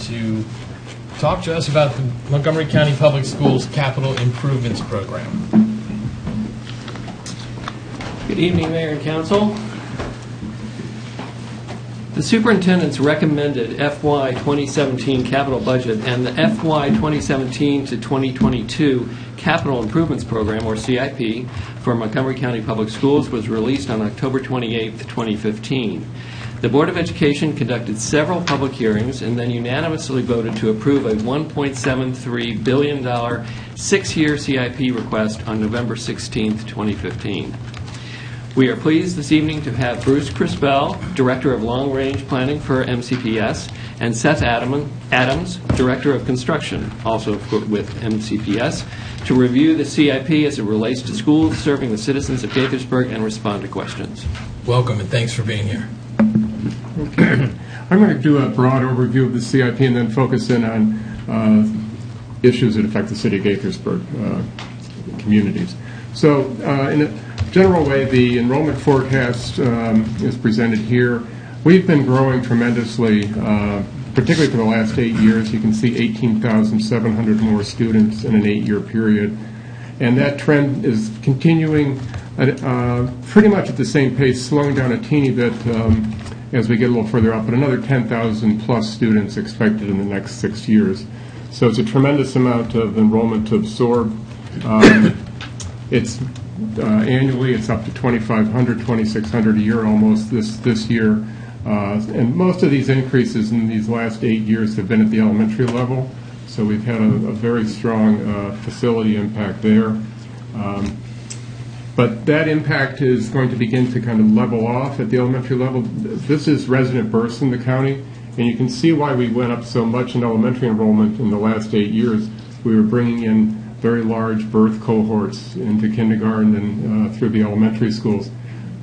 to talk to us about the Montgomery County Public Schools Capital Improvements Program. Good evening, Mayor and Council. The Superintendent's recommended FY 2017 capital budget and the FY 2017 to 2022 Capital Improvements Program, or CIP, for Montgomery County Public Schools was released on October 28, 2015. The Board of Education conducted several public hearings and then unanimously voted to approve a $1.73 billion six-year CIP request on November 16, 2015. We are pleased this evening to have Bruce Crispell, Director of Long Range Planning for MCPS, and Seth Adams, Director of Construction, also with MCPS, to review the CIP as it relates to schools serving the citizens of Gaithersburg and respond to questions. Welcome and thanks for being here. Okay. I'm going to do a broad overview of the CIP and then focus in on issues that affect the city of Gaithersburg communities. So in a general way, the enrollment forecast is presented here. We've been growing tremendously, particularly for the last 8 years. You can see 18,700 more students in an 8-year period. And that trend is continuing pretty much at the same pace, slowing down a teeny bit as we get a little further up, but another 10,000 plus students expected in the next 6 years. So it's a tremendous amount of enrollment to absorb. It's annually, it's up to 2,500, 2,600 a year almost this year. And most of these increases in these last 8 years have been at the elementary level. So we've had a very strong facility impact there. But that impact is going to begin to kind of level off at the elementary level. This is resident births in the county, and you can see why we went up so much in elementary enrollment in the last 8 years. We were bringing in very large birth cohorts into kindergarten and through the elementary schools.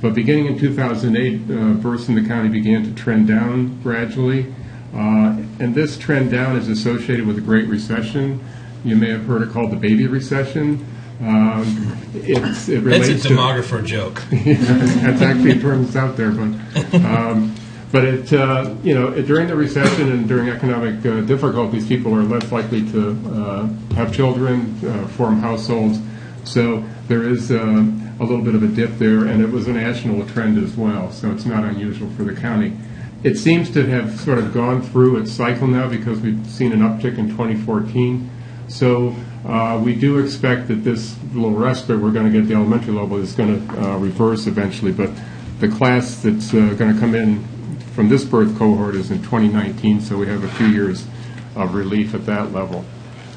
But beginning in 2008, births in the county began to trend down gradually. And this trend down is associated with the Great Recession. You may have heard it called the baby recession. It That's relates a demographer joke. That's actually a term that's out there, but it during the recession and during economic difficulties, people are less likely to have children, form households. So there is a little bit of a dip there, and it was a national trend as well. So it's not unusual for the county. It seems to have sort of gone through its cycle now because we've seen an uptick in 2014. So we do expect that this little respite we're going to get at the elementary level is going to reverse eventually, but the class that's going to come in from this birth cohort is in 2019, so we have a few years of relief at that level.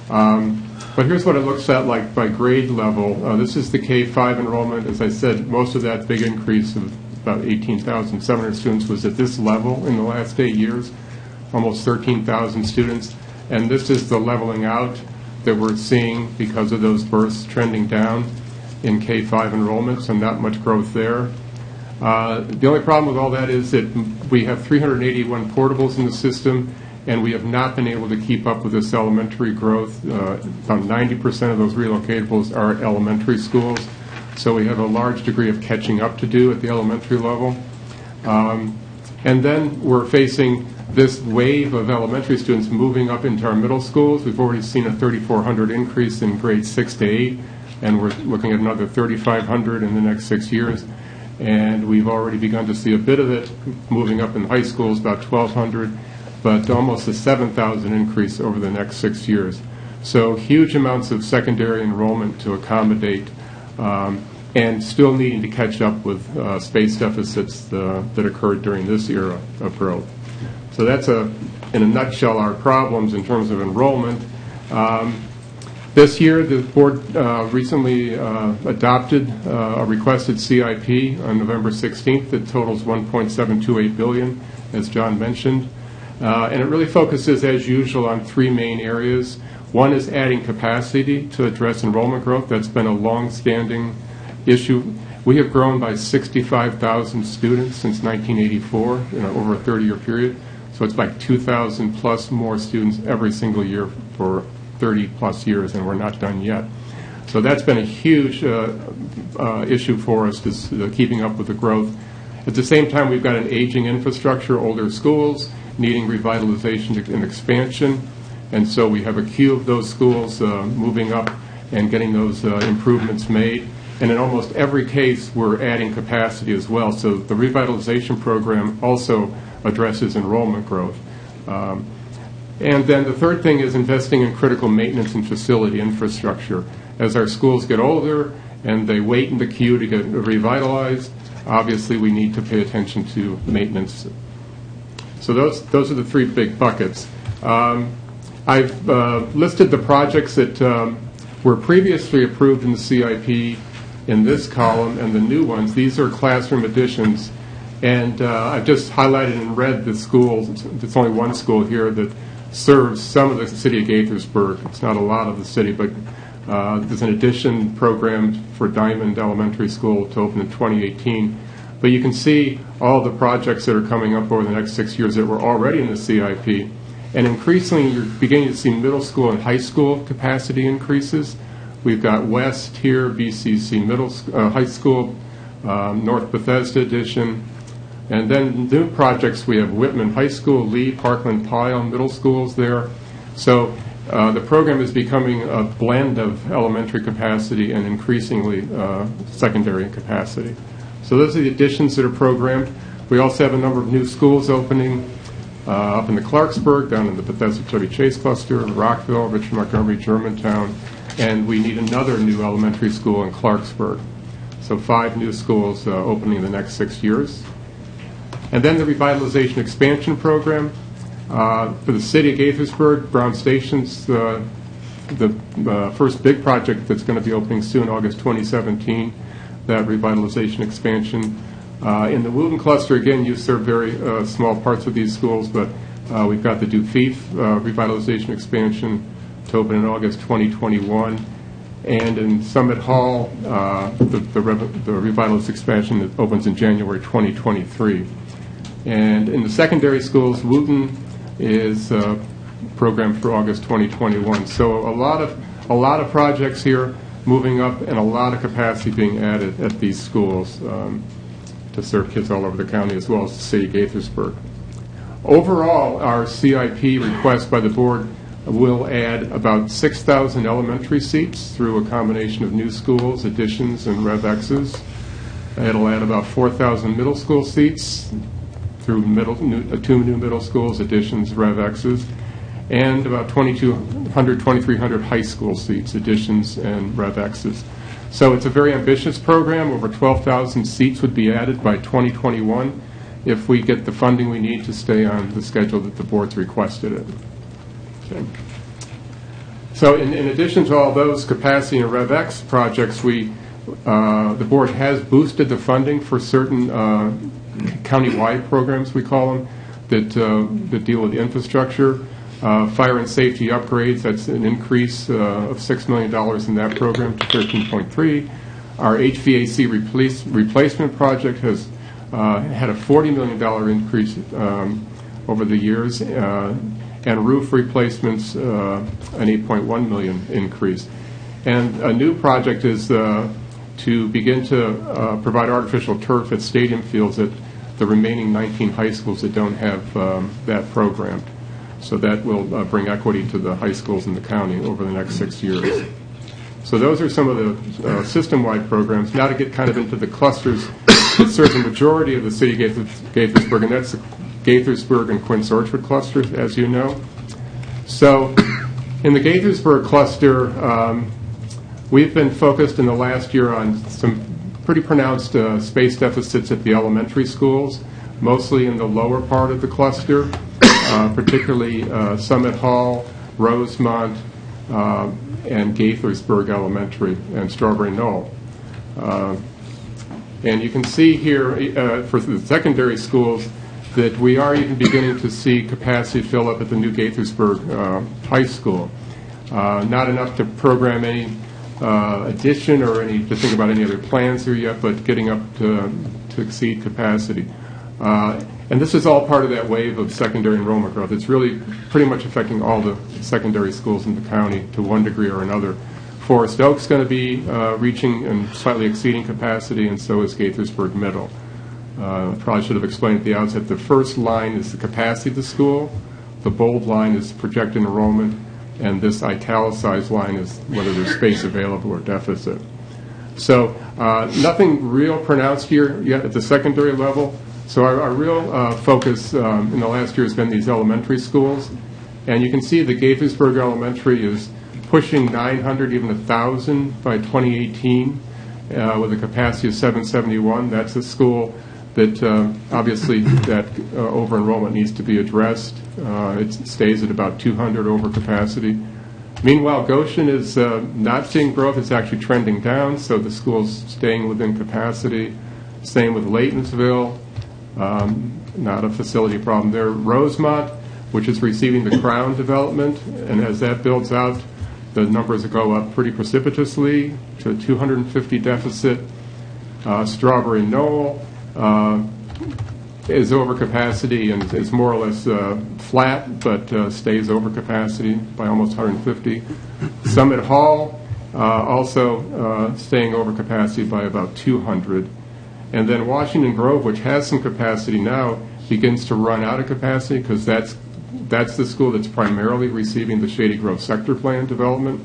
But here's what it looks at like by grade level. This is the K-5 enrollment. As I said, most of that big increase of about 18,700 students was at this level in the last 8 years, almost 13,000 students. And this is the leveling out that we're seeing because of those births trending down in K-5 enrollment, so not much growth there. The only problem with all that is that we have 381 portables in the system, and we have not been able to keep up with this elementary growth. About 90% of those relocatables are at elementary schools, so we have a large degree of catching up to do at the elementary level. And then we're facing this wave of elementary students moving up into our middle schools. We've already seen a 3,400 increase in grades 6 to 8, and we're looking at another 3,500 in the next 6 years. And we've already begun to see a bit of it moving up in high schools, about 1,200, but almost a 7,000 increase over the next 6 years. So huge amounts of secondary enrollment to accommodate, and still needing to catch up with space deficits that occurred during this era of growth. So that's, in a nutshell, our problems in terms of enrollment. This year, the board recently adopted a requested CIP on November 16th that totals $1.728 billion, as John mentioned. And it really focuses, as usual, on three main areas. One is adding capacity to address enrollment growth. That's been a long-standing issue. We have grown by 65,000 students since 1984, over a 30-year period. So it's like 2,000 plus more students every single year for 30 plus years, and we're not done yet. So that's been a huge issue for us, is keeping up with the growth. At the same time, we've got an aging infrastructure, older schools, needing revitalization and expansion. And so we have a queue of those schools moving up and getting those improvements made. And in almost every case, we're adding capacity as well. So the revitalization program also addresses enrollment growth. And then the third thing is investing in critical maintenance and facility infrastructure. As our schools get older and they wait in the queue to get revitalized, obviously we need to pay attention to maintenance. So those are the three big buckets. I've listed the projects that were previously approved in the CIP in this column and the new ones. These are classroom additions. And I've just highlighted in red the schools. There's only one school here that serves some of the city of Gaithersburg. It's not a lot of the city, but there's an addition program for Diamond Elementary School to open in 2018. But you can see all the projects that are coming up over the next 6 years that were already in the CIP. And increasingly, you're beginning to see middle school and high school capacity increases. We've got West here, BCC High School, North Bethesda Addition. And then new projects, we have Whitman High School, Lee, Parkland, Pyle, middle schools there. So the program is becoming a blend of elementary capacity and increasingly secondary capacity. So those are the additions that are programmed. We also have a number of new schools opening up in the Clarksburg, down in the Bethesda-Chevy Chase cluster, Rockville, Richard Montgomery, Germantown, and we need another new elementary school in Clarksburg. So 5 new schools opening in the next 6 years. And then the revitalization expansion program for the city of Gaithersburg, Brown Station's the first big project that's going to be opening soon, August 2017, that revitalization expansion. In the Wooten cluster, again, you serve very small parts of these schools, but we've got the Dufeef revitalization expansion to open in August 2021. And in Summit Hall, the revitalization expansion opens in January 2023. And in the secondary schools, Wooten is programmed for August 2021. So a lot of projects here moving up, and a lot of capacity being added at these schools to serve kids all over the county, as well as the city of Gaithersburg. Overall, our CIP request by the board will add about 6,000 elementary seats through a combination of new schools, additions, and Rev-X's. It'll add about 4,000 middle school seats through 2 new middle schools, additions, Rev-X's, and about 2,300 high school seats, additions, and Rev-X's. So it's a very ambitious program. Over 12,000 seats would be added by 2021 if we get the funding we need to stay on the schedule that the board's requested it. Okay. So in addition to all those capacity and Rev-X projects, the board has boosted the funding for certain county-wide programs, we call them, that deal with infrastructure. Fire and safety upgrades, that's an increase of $6 million in that program to 13.3. Our HVAC replacement project has had a $40 million increase over the years, and roof replacements, an $8.1 million increase. And a new project is to begin to provide artificial turf at stadium fields at the remaining 19 high schools that don't have that program. So that will bring equity to the high schools in the county over the next 6 years. So those are some of the system-wide programs. Now to get kind of into the clusters that serve the majority of the city of Gaithersburg, and that's the Gaithersburg and Quince Orchard clusters, as you know. So in the Gaithersburg cluster, we've been focused in the last year on some pretty pronounced space deficits at the elementary schools, mostly in the lower part of the cluster. Particularly Summit Hall, Rosemont, and Gaithersburg Elementary, and Strawberry Knoll. And you can see here for the secondary schools that we are even beginning to see capacity fill up at the new Gaithersburg High School. Not enough to program any addition or to think about any other plans here yet, but getting up to exceed capacity. And this is all part of that wave of secondary enrollment growth. It's really pretty much affecting all the secondary schools in the county to one degree or another. Forest Oak's going to be reaching and slightly exceeding capacity, and so is Gaithersburg Middle. Probably should have explained at the outset, the first line is the capacity of the school, the bold line is projected enrollment, and this italicized line is whether there's space available or deficit. So nothing real pronounced here yet at the secondary level. So our real focus in the last year has been these elementary schools. And you can see the Gaithersburg Elementary is pushing 900, even 1,000 by 2018 with a capacity of 771. That's a school that obviously that over-enrollment needs to be addressed. It stays at about 200 over capacity. Meanwhile, Goshen is not seeing growth. It's actually trending down, so the school's staying within capacity. Same with Laytonsville, not a facility problem there. Rosemont, which is receiving the Crown development, and as that builds out, the numbers go up pretty precipitously to 250 deficit. Strawberry Knoll is over capacity and is more or less flat, but stays over capacity by almost 150. Summit Hall also staying over capacity by about 200. And then Washington Grove, which has some capacity now, begins to run out of capacity because that's the school that's primarily receiving the Shady Grove sector plan development.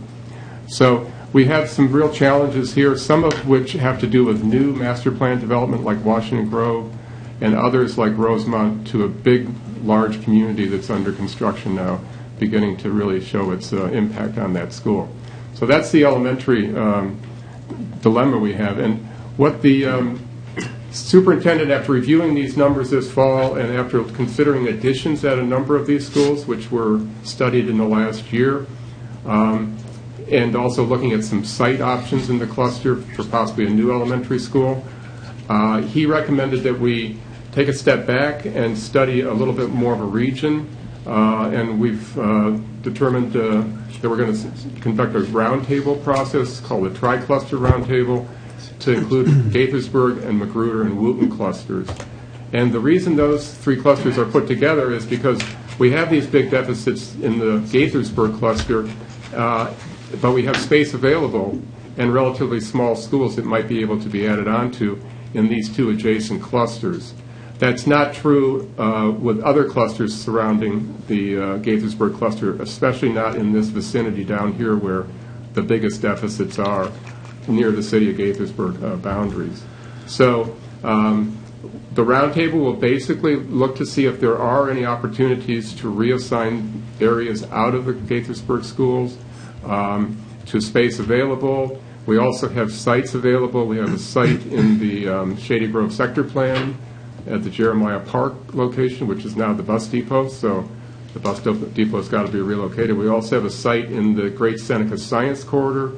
So we have some real challenges here, some of which have to do with new master plan development like Washington Grove, and others like Rosemont, to a big, large community that's under construction now, beginning to really show its impact on that school. So that's the elementary dilemma we have. And what the superintendent, after reviewing these numbers this fall and after considering additions at a number of these schools, which were studied in the last year, and also looking at some site options in the cluster for possibly a new elementary school, he recommended that we take a step back and study a little bit more of a region, and we've determined that we're going to conduct a roundtable process called the Tri-Cluster Roundtable to include Gaithersburg and Magruder and Wootton clusters. And the reason those three clusters are put together is because we have these big deficits in the Gaithersburg cluster, but we have space available and relatively small schools that might be able to be added onto in these two adjacent clusters. That's not true with other clusters surrounding the Gaithersburg cluster, especially not in this vicinity down here where the biggest deficits are near the city of Gaithersburg boundaries. So the roundtable will basically look to see if there are any opportunities to reassign areas out of the Gaithersburg schools to space available. We also have sites available. We have a site in the Shady Grove sector plan at the Jeremiah Park location, which is now the bus depot, so the bus depot's got to be relocated. We also have a site in the Great Seneca Science Corridor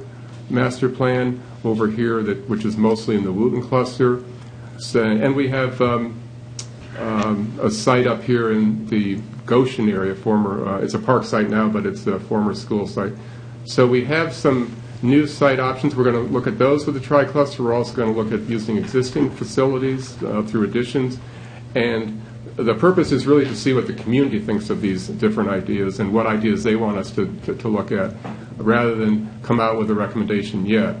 master plan over here, which is mostly in the Wootton cluster. So, and we have a site up here in the Goshen area, it's a park site now, but it's a former school site. So we have some new site options. We're going to look at those with the tri-cluster. We're also going to look at using existing facilities through additions. And the purpose is really to see what the community thinks of these different ideas and what ideas they want us to look at, rather than come out with a recommendation yet.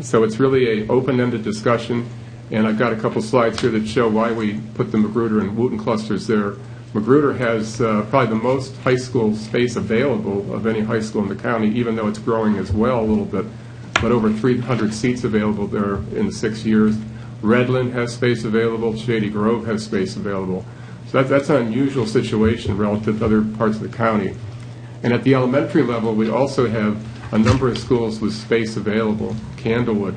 So it's really an open-ended discussion. And I've got a couple slides here that show why we put the Magruder and Wootton clusters there. Magruder has probably the most high school space available of any high school in the county, even though it's growing as well a little bit, but over 300 seats available there in 6 years. Redland has space available. Shady Grove has space available. So that's an unusual situation relative to other parts of the county. And at the elementary level, we also have a number of schools with space available. Candlewood,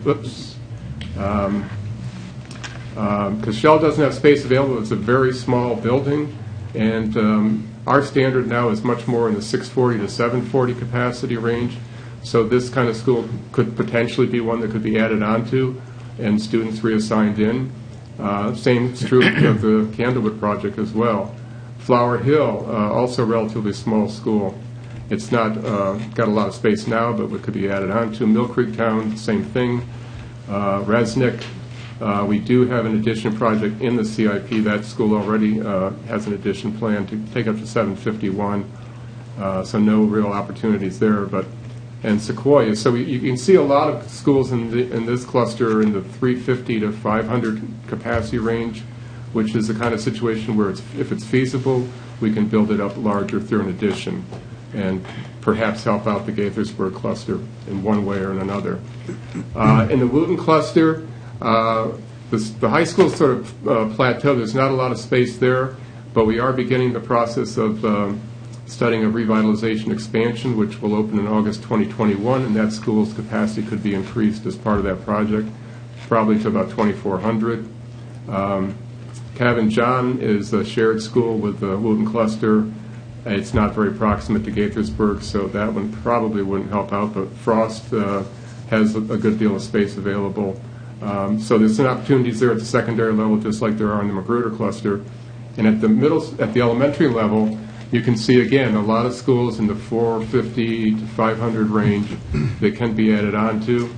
because Shell doesn't have space available. It's a very small building. And our standard now is much more in the 640 to 740 capacity range. So this kind of school could potentially be one that could be added onto and students reassigned in. Same is true of the Candlewood project as well. Flower Hill, also a relatively small school. It's not got a lot of space now, but it could be added onto. Mill Creek Town, same thing. Resnick. We do have an addition project in the CIP. That school already has an addition plan to take up to 751, so no real opportunities there. But and Sequoia. So you can see a lot of schools in this cluster in the 350 to 500 capacity range, which is the kind of situation where if it's feasible, we can build it up larger through an addition and perhaps help out the Gaithersburg cluster in one way or in another. In the Wooten cluster, the high school sort of plateaued. There's not a lot of space there, but we are beginning the process of studying a revitalization expansion, which will open in August 2021, and that school's capacity could be increased as part of that project, probably to about 2,400. Cavan John is a shared school with the Wooten cluster. It's not very proximate to Gaithersburg, so that one probably wouldn't help out, but Frost has a good deal of space available. So there's some opportunities there at the secondary level, just like there are in the Magruder cluster. And at the elementary level, you can see, again, a lot of schools in the 450 to 500 range that can be added on to.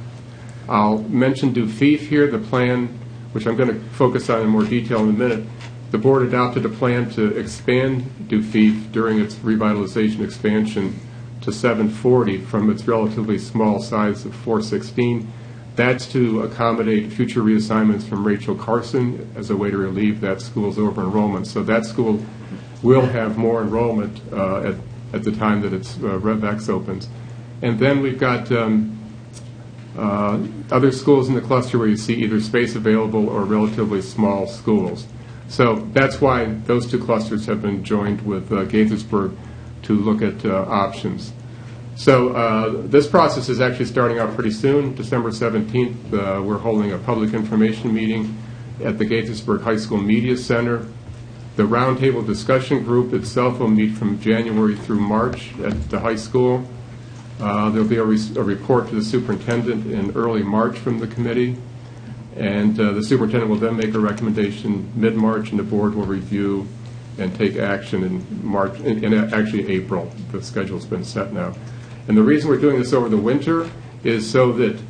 I'll mention Dufeef here, the plan, which I'm going to focus on in more detail in a minute. The board adopted a plan to expand Dufeef during its revitalization expansion to 740 from its relatively small size of 416. That's to accommodate future reassignments from Rachel Carson as a way to relieve that school's over-enrollment. So that school will have more enrollment at the time that its RevX opens. And then we've got other schools in the cluster where you see either space available or relatively small schools. So that's why those two clusters have been joined with Gaithersburg to look at options. So this process is actually starting out pretty soon. December 17th, we're holding a public information meeting at the Gaithersburg High School Media Center. The roundtable discussion group itself will meet from January through March at the high school. There'll be a report to the superintendent in early March from the committee, and the superintendent will then make a recommendation mid-March, and the board will review and take action in March, in actually April. The schedule's been set now. And the reason we're doing this over the winter is so that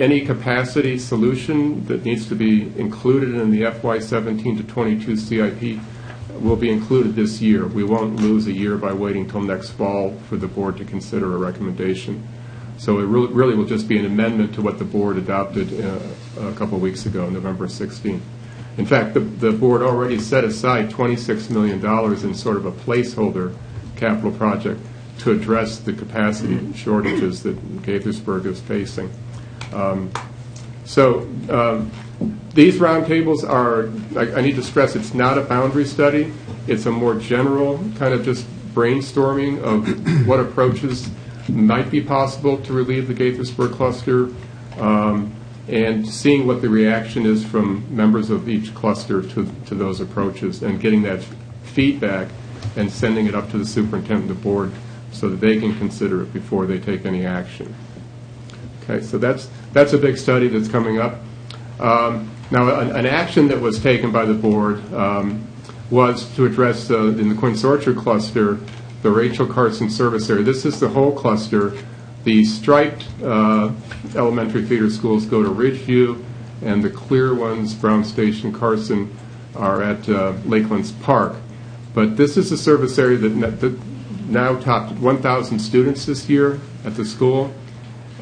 any capacity solution that needs to be included in the FY17 to 22 CIP will be included this year. We won't lose a year by waiting till next fall for the board to consider a recommendation. So it really will just be an amendment to what the board adopted a couple of weeks ago, November 16th. In fact, the board already set aside $26 million in sort of a placeholder capital project to address the capacity shortages that Gaithersburg is facing. These roundtables are, I need to stress, it's not a boundary study. It's a more general kind of just brainstorming of what approaches might be possible to relieve the Gaithersburg cluster, and seeing what the reaction is from members of each cluster to those approaches, and getting that feedback and sending it up to the superintendent and the board so that they can consider it before they take any action. Okay, so that's a big study that's coming up. Now, an action that was taken by the board was to address, in the Quince Orchard cluster, the Rachel Carson service area. This is the whole cluster. The striped elementary feeder schools go to Ridgeview, and the clear ones, Brown Station, Carson, are at Lakelands Park. But this is a service area that now topped 1,000 students this year at the school.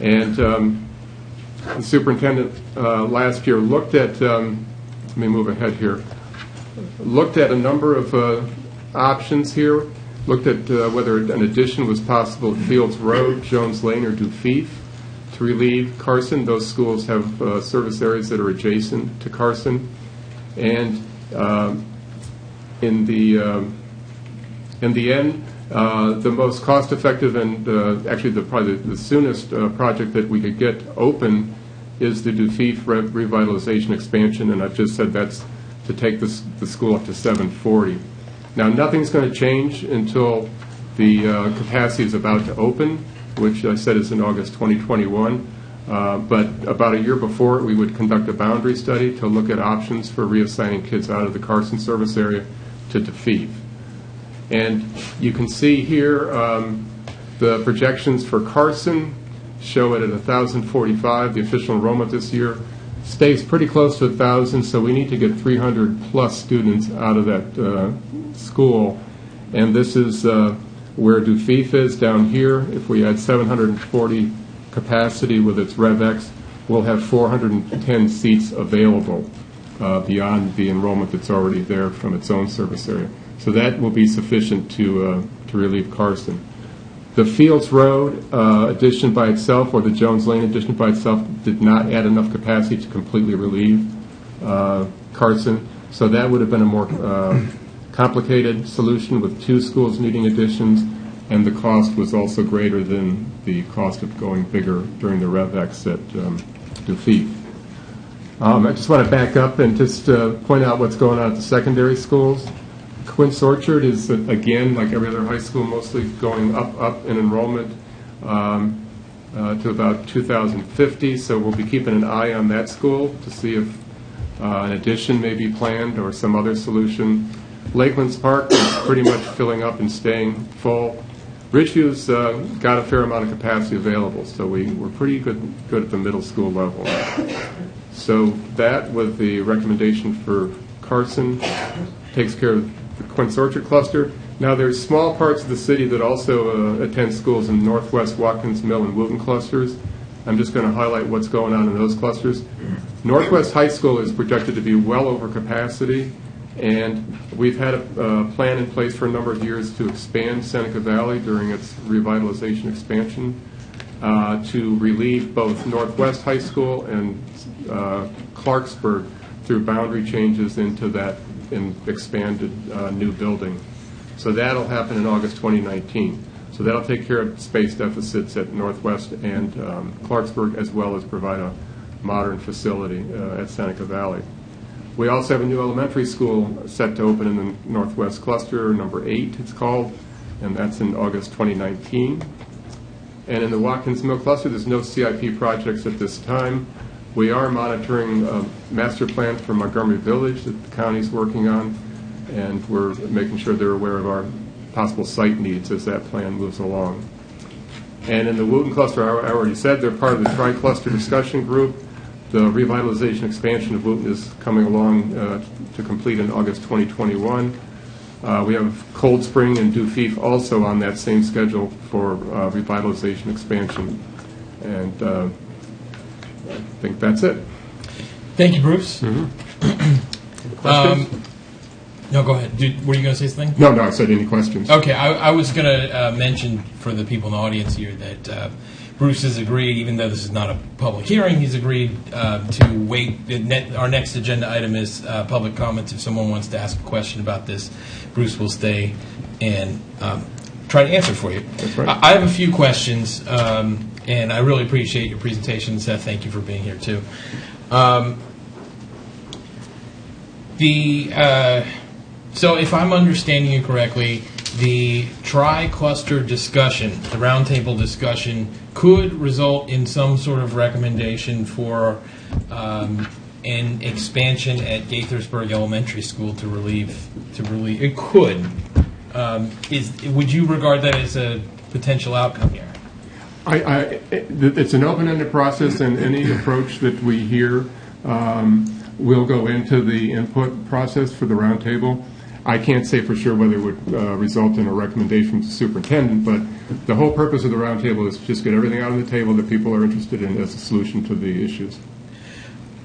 And the superintendent last year looked at, let me move ahead here, looked at a number of options here, looked at whether an addition was possible at Fields Road, Jones Lane, or Dufeef to relieve Carson. Those schools have service areas that are adjacent to Carson. And in the end, the most cost-effective and actually probably the soonest project that we could get open is the Dufeef revitalization expansion, and I've just said that's to take the school up to 740. Now, nothing's going to change until the capacity is about to open, which I said is in August 2021. But about a year before it, we would conduct a boundary study to look at options for reassigning kids out of the Carson service area to Dufeef. And you can see here the projections for Carson show it at 1,045. The official enrollment this year stays pretty close to 1,000, so we need to get 300 plus students out of that school. And this is Where Dufif is down here, if we add 740 capacity with its RevX, we'll have 410 seats available beyond the enrollment that's already there from its own service area. So that will be sufficient to relieve Carson. The Fields Road addition by itself, or the Jones Lane addition by itself, did not add enough capacity to completely relieve Carson. So that would have been a more complicated solution with 2 schools needing additions, and the cost was also greater than the cost of going bigger during the RevX at Dufif. I just want to back up and just point out what's going on at the secondary schools. Quince Orchard is, again, like every other high school, mostly going up in enrollment to about 2,050, so we'll be keeping an eye on that school to see if an addition may be planned or some other solution. Lakelands Park is pretty much filling up and staying full. Ridgeview's got a fair amount of capacity available, so we're pretty good at the middle school level. So that, with the recommendation for Carson, takes care of the Quince Orchard cluster. Now there's small parts of the city that also attend schools in Northwest, Watkins Mill, and Wooten clusters. I'm just going to highlight what's going on in those clusters. Northwest High School is projected to be well over capacity, and we've had a plan in place for a number of years to expand Seneca Valley during its revitalization expansion to relieve both Northwest High School and Clarksburg through boundary changes into that expanded new building. So that'll happen in August 2019. So that'll take care of space deficits at Northwest and Clarksburg, as well as provide a modern facility at Seneca Valley. We also have a new elementary school set to open in the Northwest Cluster, number 8 it's called, and that's in August 2019. And in the Watkins Mill Cluster, there's no CIP projects at this time. We are monitoring a master plan for Montgomery Village that the county's working on, and we're making sure they're aware of our possible site needs as that plan moves along. And in the Wooten Cluster, I already said they're part of the tri-cluster discussion group. The revitalization expansion of Wooten is coming along to complete in August 2021. We have Cold Spring and Dufif also on that same schedule for revitalization expansion. And I think that's it. Thank you, Bruce. Questions? No, go ahead. Were you going to say something? No, I said any questions. Okay, I was going to mention for the people in the audience here that Bruce has agreed, even though this is not a public hearing, he's agreed to wait. Our next agenda item is public comments. If someone wants to ask a question about this, Bruce will stay and try to answer for you. That's right. I have a few questions, and I really appreciate your presentation, Seth. Thank you for being here, too. So if I'm understanding you correctly, the tri-cluster discussion, the roundtable discussion, could result in some sort of recommendation for an expansion at Gaithersburg Elementary School to relieve. It could. Would you regard that as a potential outcome here? It's an open-ended process, and any approach that we hear will go into the input process for the roundtable. I can't say for sure whether it would result in a recommendation from the superintendent, but the whole purpose of the roundtable is to just get everything out on the table that people are interested in as a solution to the issues.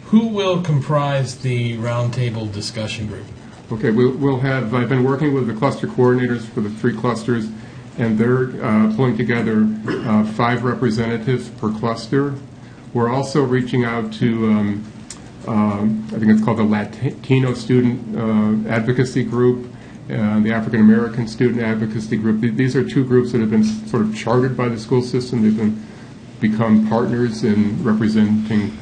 Who will comprise the roundtable discussion group? Okay, we'll have, I've been working with the cluster coordinators for the 3 clusters, and they're pulling together 5 representatives per cluster. We're also reaching out to I think it's called the Latino Student Advocacy Group, the African American Student Advocacy Group. These are 2 groups that have been sort of chartered by the school system. They've become partners in representing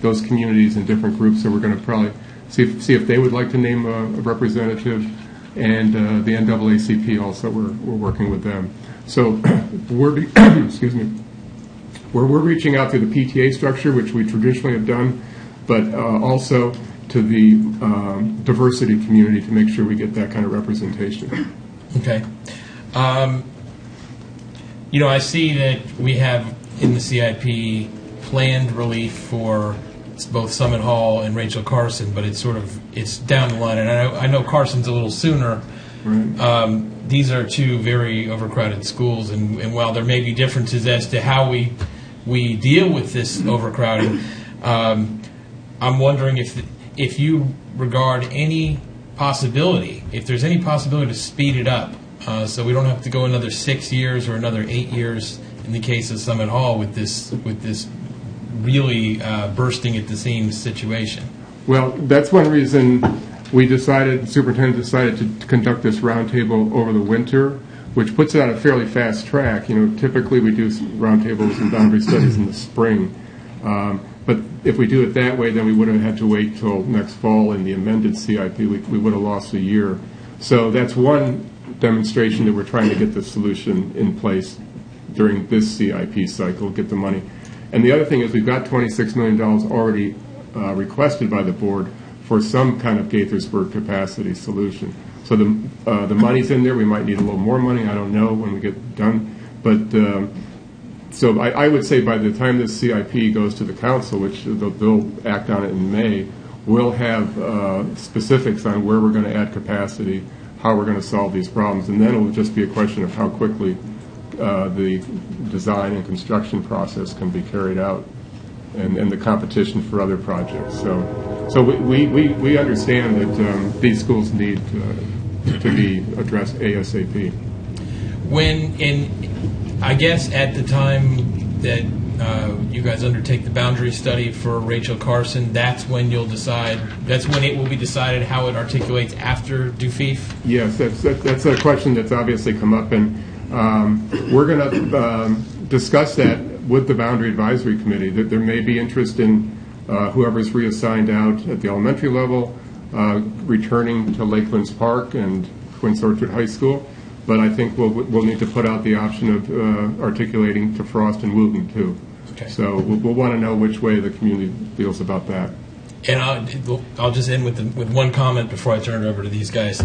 those communities in different groups. So we're going to probably see if they would like to name a representative, and the NAACP also. We're working with them. So excuse me. We're reaching out to the PTA structure, which we traditionally have done, but also to the diversity community to make sure we get that kind of representation. Okay. I see that we have in the CIP planned relief for both Summit Hall and Rachel Carson, but it's down the line, and I know Carson's a little sooner Right. these are two very overcrowded schools, and while there may be differences as to how we deal with this overcrowding, I'm wondering if you regard any possibility, if there's any possibility to speed it up, so we don't have to go another 6 years or another 8 years in the case of Summit Hall with this really bursting at the seams situation. Well, that's one reason the superintendent decided to conduct this roundtable over the winter, which puts it on a fairly fast track. Typically we do roundtables and boundary studies in the spring. But if we do it that way, then we would have had to wait till next fall in the amended CIP. We would have lost a year. So that's one demonstration that we're trying to get the solution in place during this CIP cycle, get the money. And the other thing is we've got $26 million already requested by the board for some kind of Gaithersburg capacity solution. So the money's in there. We might need a little more money. I don't know when we get done. But so I would say by the time this CIP goes to the council, which they'll act on it in May, we'll have specifics on where we're going to add capacity, how we're going to solve these problems, and then it will just be a question of how quickly the design and construction process can be carried out, and the competition for other projects. So we understand that these schools need to be addressed ASAP. I guess at the time that you guys undertake the boundary study for Rachel Carson, that's when you'll decide. That's when it will be decided how it articulates after DUFIF. Yes, that's a question that's obviously come up, and we're going to discuss that with the Boundary Advisory Committee. That there may be interest in whoever's reassigned out at the elementary level, returning to Lakelands Park and Quince Orchard High School. But I think we'll need to put out the option of articulating to Frost and Wooten too. Okay. So we'll want to know which way the community feels about that. And I'll just end with one comment before I turn it over to these guys.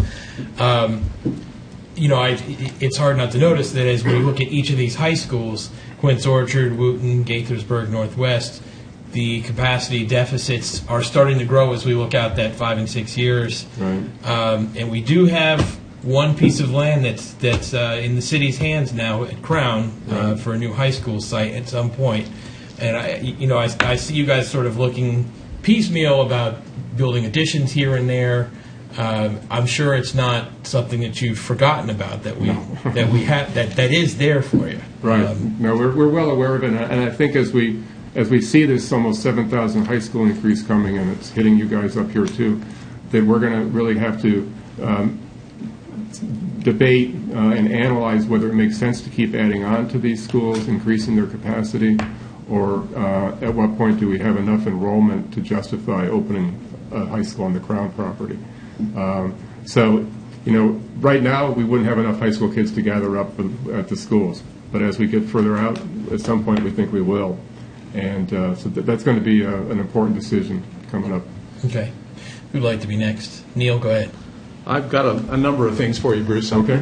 It's hard not to notice that as we look at each of these high schools, Quince Orchard, Wooten, Gaithersburg, Northwest, the capacity deficits are starting to grow as we look out that 5 and 6 years. Right. And we do have one piece of land that's in the city's hands now at Crown for a new high school site at some point. And I see you guys sort of looking piecemeal about building additions here and there. I'm sure it's not something that you've forgotten about that we have that is there for you. Right. No, we're well aware of it, and I think as we see this almost 7,000 high school increase coming, and it's hitting you guys up here too, that we're going to really have to debate and analyze whether it makes sense to keep adding on to these schools, increasing their capacity, or at what point do we have enough enrollment to justify opening a high school on the Crown property. Right now we wouldn't have enough high school kids to gather up at the schools, but as we get further out, at some point we think we will. And so that's going to be an important decision coming up. Okay. Who'd like to be next? Neil, go ahead. I've got a number of things for you, Bruce. Okay.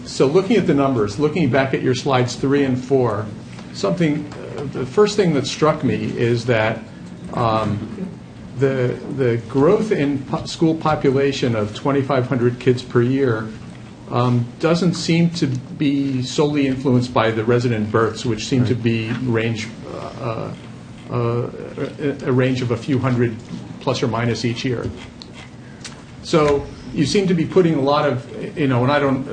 So looking at the numbers, looking back at your slides 3 and 4, the first thing that struck me is that the growth in school population of 2,500 kids per year doesn't seem to be solely influenced by the resident births, which seem to be a range of a few hundred plus or minus each year. So you seem to be putting a lot of, and I don't,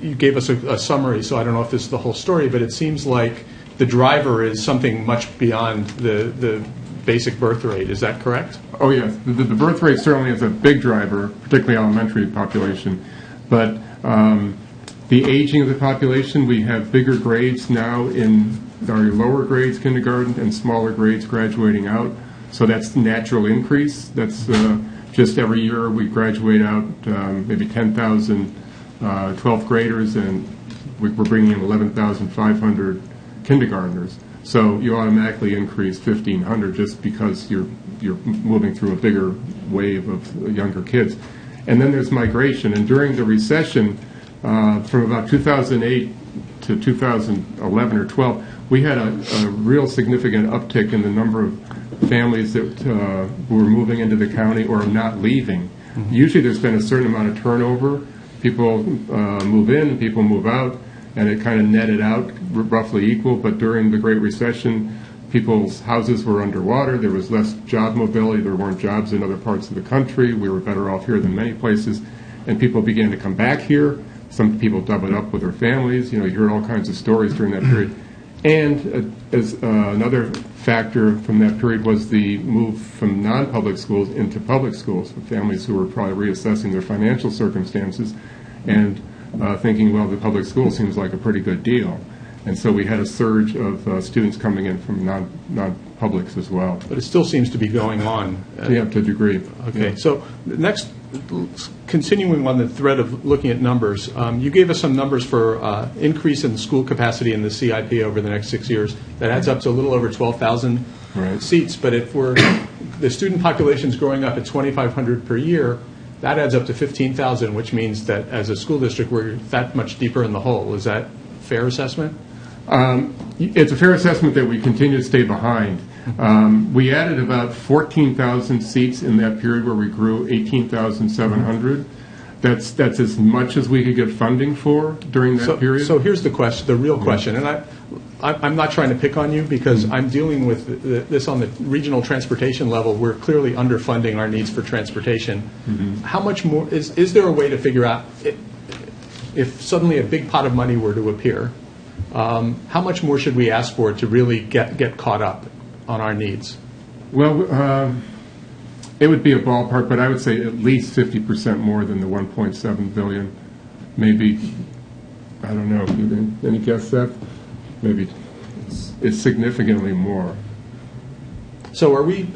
you gave us a summary, so I don't know if this is the whole story, but it seems like the driver is something much beyond the basic birth rate. Is that correct? Oh, yes. The birth rate certainly is a big driver, particularly elementary population. But the aging of the population, we have bigger grades now in our lower grades, kindergarten, and smaller grades graduating out. So that's natural increase. That's just every year we graduate out maybe 10,000 12th graders, and we're bringing in 11,500 kindergartners. So you automatically increase 1,500 just because you're moving through a bigger wave of younger kids. And then there's migration. And during the recession, from about 2008 to 2011 or 12, we had a real significant uptick in the number of families that were moving into the county or not leaving. Mm-hmm. Usually there's been a certain amount of turnover, People move in, people move out, and it kind of netted out roughly equal. But during the Great Recession, people's houses were underwater. There was less job mobility. There weren't jobs in other parts of the country. We were better off here than many places. And people began to come back here. Some people doubled up with their families. You heard all kinds of stories during that period. And as another factor from that period was the move from non-public schools into public schools for families who were probably reassessing their financial circumstances and thinking, well, the public school seems like a pretty good deal. And so we had a surge of students coming in from non-publics as well. But it still seems to be going on. Yeah, to a degree. Okay, Yeah. so next, continuing on the thread of looking at numbers, you gave us some numbers for increase in school capacity in the CIP over the next 6 years. That adds up to a little over 12,000 Right. seats. But if the student population is growing up at 2,500 per year, that adds up to 15,000, which means that as a school district, we're that much deeper in the hole. Is that a fair assessment? It's a fair assessment that we continue to stay behind. We added about 14,000 seats in that period where we grew 18,700. That's as much as we could get funding for during that period. So here's the question, the real question, and I'm not trying to pick on you because I'm dealing with this on the regional transportation level. We're clearly underfunding our needs for transportation. How much more is there a way to figure out if suddenly a big pot of money were to appear? How much more should we ask for to really get caught up on our needs? Well, it would be a ballpark, but I would say at least 50% more than the 1.7 billion. Maybe, I don't know. Any guess, Seth? Maybe it's significantly more. So are we?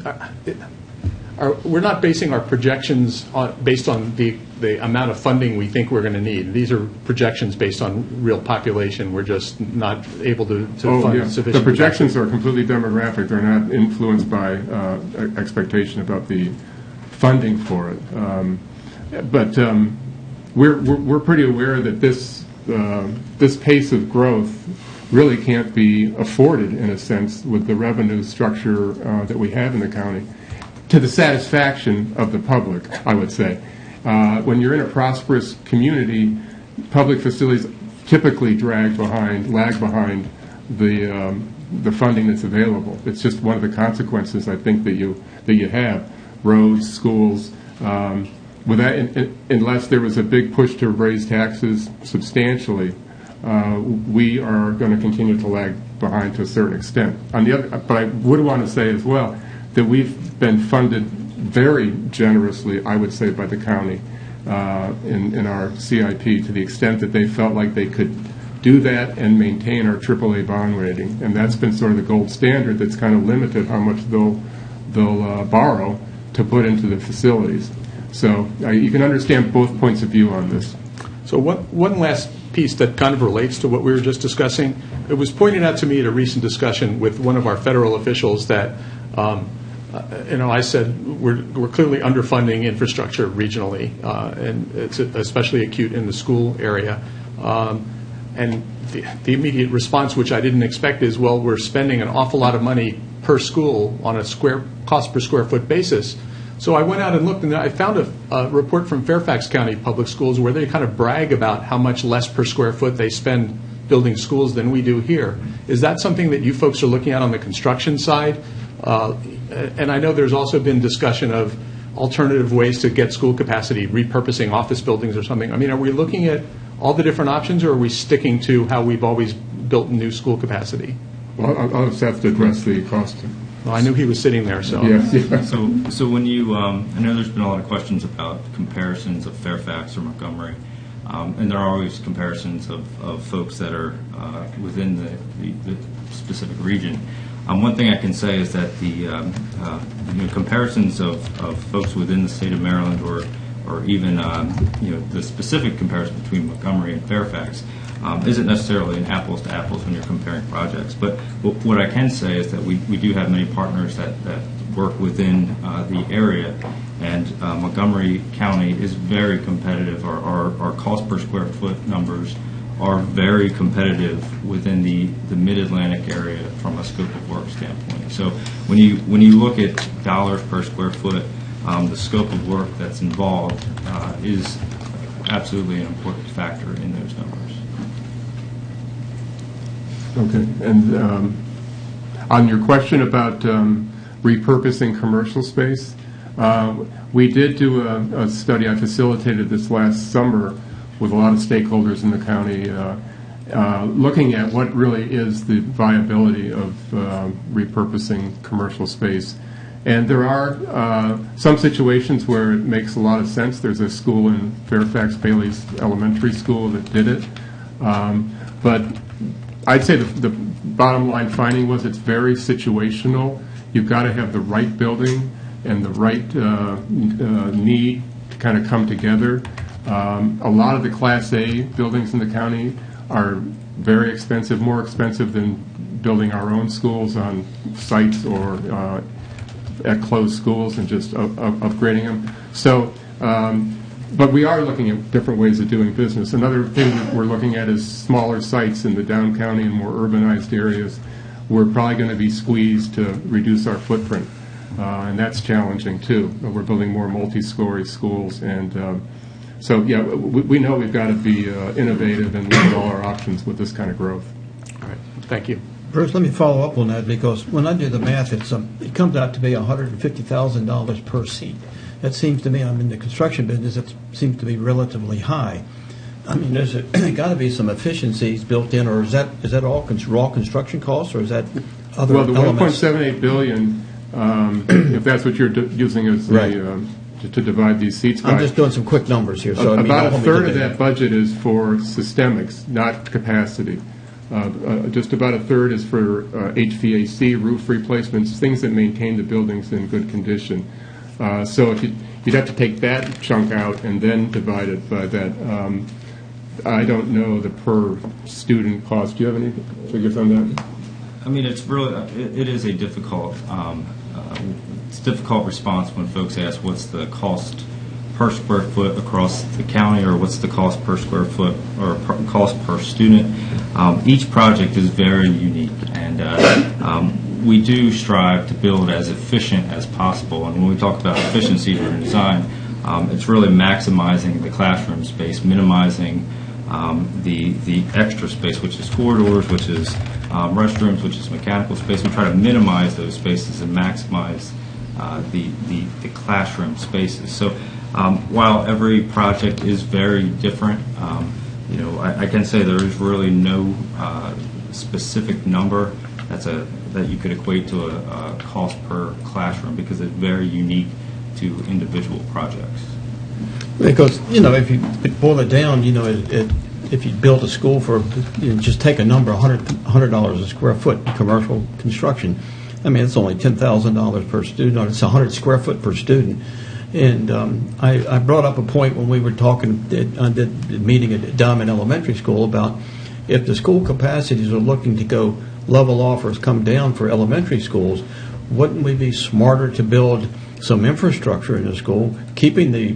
We're not basing our projections based on the amount of funding we think we're going to need. These are projections based on real population. We're just not able to fund sufficient. The projections are completely demographic. They're not influenced by expectation about the funding for it. But we're pretty aware that this pace of growth really can't be afforded, in a sense, with the revenue structure that we have in the county, to the satisfaction of the public, I would say. When you're in a prosperous community, public facilities typically lag behind the funding that's available. It's just one of the consequences, I think, that you have. Roads, schools. With that, unless there was a big push to raise taxes substantially, we are going to continue to lag behind to a certain extent. But I would want to say as well that we've been funded very generously, I would say, by the county in our CIP, to the extent that they felt like they could do that and maintain our AAA bond rating. And that's been sort of the gold standard that's kind of limited how much they'll borrow to put into the facilities. So you can understand both points of view on this. So one last piece that kind of relates to what we were just discussing. It was pointed out to me at a recent discussion with one of our federal officials that I said we're clearly underfunding infrastructure regionally, and it's especially acute in the school area. And the immediate response, which I didn't expect, is, well, we're spending an awful lot of money per school on a cost per square foot basis. So I went out and looked, and I found a report from Fairfax County Public Schools where they kind of brag about how much less per square foot they spend building schools than we do here. Is that something that you folks are looking at on the construction side? And I know there's also been discussion of alternative ways to get school capacity, repurposing office buildings or something. I mean, are we looking at all the different options, or are we sticking to how we've always built new school capacity? Well, I'll just have to address the cost. Well, I knew he was sitting there, so. Yes. So when you, I know there's been a lot of questions about comparisons of Fairfax or Montgomery, and there are always comparisons of folks that are within the specific region. One thing I can say is that the comparisons of folks within the state of Maryland, or even the specific comparison between Montgomery and Fairfax, isn't necessarily an apples to apples when you're comparing projects. But what I can say is that we do have many partners that work within the area, and Montgomery County is very competitive. Our cost per square foot numbers are very competitive within the Mid-Atlantic area from a scope of work standpoint. So when you look at dollars per square foot, the scope of work that's involved is absolutely an important factor in those numbers. Okay. And on your question about repurposing commercial space, we did do a study. I facilitated this last summer with a lot of stakeholders in the county, looking at what really is the viability of repurposing commercial space. And there are some situations where it makes a lot of sense. There's a school in Fairfax, Bailey's Elementary School, that did it. But I'd say the bottom line finding was it's very situational. You've got to have the right building and the right need to kind of come together. A lot of the Class A buildings in the county are very expensive, more expensive than building our own schools on sites or at closed schools and just upgrading them. So, but we are looking at different ways of doing business. Another thing that we're looking at is smaller sites in the down county and more urbanized areas. We're probably going to be squeezed to reduce our footprint, and that's challenging too. We're building more multi-story schools, and so yeah, we know we've got to be innovative and look at all our options with this kind of growth. All right. Thank you. Bruce, let me follow up on that, because when I do the math, it comes out to be $150,000 per seat. That seems to me, I'm in the construction business, it seems to be relatively high. I mean, there's got to be some efficiencies built in, or is that all raw construction costs, or is that other elements? Well, the $1.78 billion, if that's what you're using as to divide these seats by. I'm just doing some quick numbers here. So about a third of that budget is for systemics, not capacity. Just about a third is for HVAC, roof replacements, things that maintain the buildings in good condition. So if you'd have to take that chunk out and then divide it by that. I don't know the per student cost. Do you have any figures on that? I mean, it's really it is a difficult response when folks ask what's the cost per square foot across the county, or what's the cost per square foot, or cost per student. Each project is very unique, and we do strive to build as efficient as possible. And when we talk about efficiency during design, it's really maximizing the classroom space, minimizing the extra space, which is corridors, which is restrooms, which is mechanical space. We try to minimize those spaces and maximize the classroom spaces. So while every project is very different, I can say there is really no specific number that you could equate to a cost per classroom, because it's very unique to individual projects. Because, if you boil it down, if you build a school for, just take a number, $100 a square foot, commercial construction, I mean, it's only $10,000 per student, or it's 100 square foot per student. And I brought up a point when we were talking at the meeting at Diamond Elementary School about if the school capacities are looking to go level off or come down for elementary schools, wouldn't we be smarter to build some infrastructure in the school, keeping the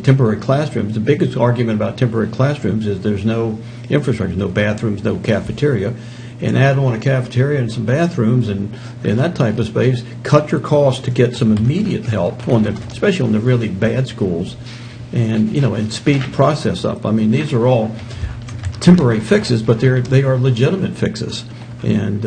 temporary classrooms? The biggest argument about temporary classrooms is there's no infrastructure, no bathrooms, no cafeteria. And add on a cafeteria and some bathrooms and that type of space, cut your costs to get some immediate help especially on the really bad schools, and speed the process up. I mean, these are all temporary fixes, but they are legitimate fixes. And